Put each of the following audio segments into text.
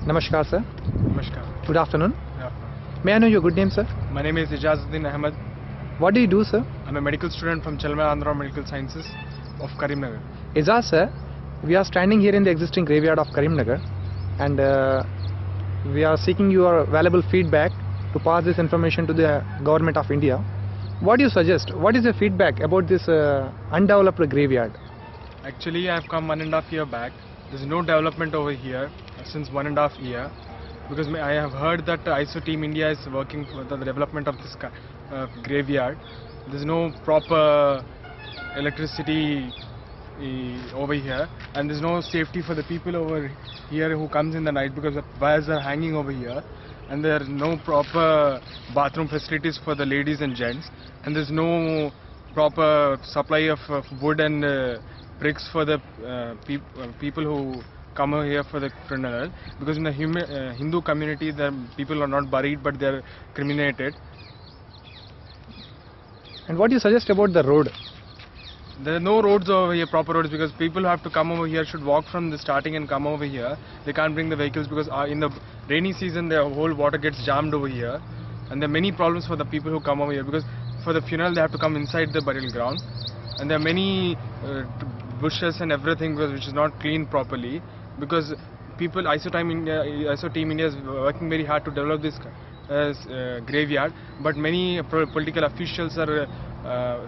Namaskar, sir. Namaskar. Good afternoon. Yeah. May I know your good name, sir? My name is Ijazuddin Ahmed. What do you do, sir? I'm a medical student from Chalmar Andhra Medical Sciences of Karimnagar. Ijaz, sir, we are standing here in the existing graveyard of Karimnagar, and we are seeking your valuable feedback to pass this information to the government of India. What do you suggest? What is the feedback about this undeveloped graveyard? Actually, I've come 1.5 years back. There's no development over here since 1.5 years because I have heard that ISO Team India is working for the development of this graveyard. There's no proper electricity over here, and there's no safety for the people over here who comes in the night because the wires are hanging over here, and there are no proper bathroom facilities for the ladies and gents, and there's no proper supply of wood and bricks for the people who come over here for the funeral, because in the Hindu community the people are not buried but they are cremated. And what do you suggest about the road? There are no roads over here, proper roads, because people who have to come over here should walk from the starting and come over here. They can't bring the vehicles because in the rainy season the whole water gets jammed over here, and there are many problems for the people who come over here because for the funeral they have to come inside the burial ground, and there are many bushes and everything which is not cleaned properly, because people, ISO Team India is working very hard to develop this graveyard, but many political officials are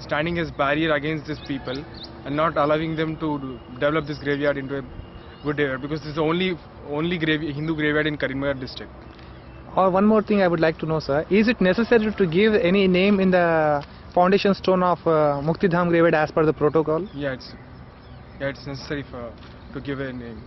standing as barrier against these people and not allowing them to develop this graveyard into a good area, because this is the only Hindu graveyard in Karimnagar district. Or one more thing I would like to know, sir, is it necessary to give any name in the foundation stone of Muktidham graveyard as per the protocol? Yeah, it's necessary to give a name.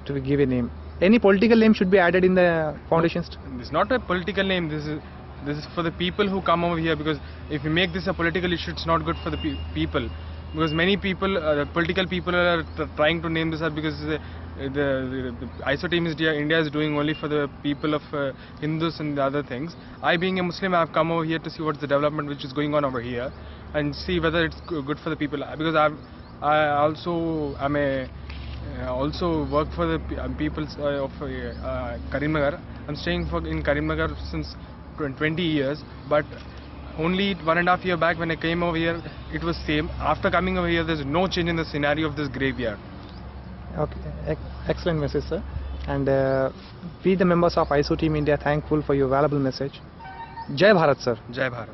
To give a name. Any political name should be added in the foundation stone? This is not a political name. This is for the people who come over here, because if you make this a political issue, it's not good for the people. Because many people, political people are trying to name this up because the ISO Team India is doing only for the people of Hindus and the other things. I, being a Muslim, I have come over here to see what's the development which is going on over here and see whether it's good for the people. Because I also work for the people of Karimnagar. I'm staying in Karimnagar since 20 years, but only 1.5 years back when I came over here, it was same. After coming over here, there's no change in the scenario of this graveyard. Okay, excellent message, sir. And we, the members of ISO Team India, thankful for your valuable message. Jai Bharat, sir. Jai Bharat.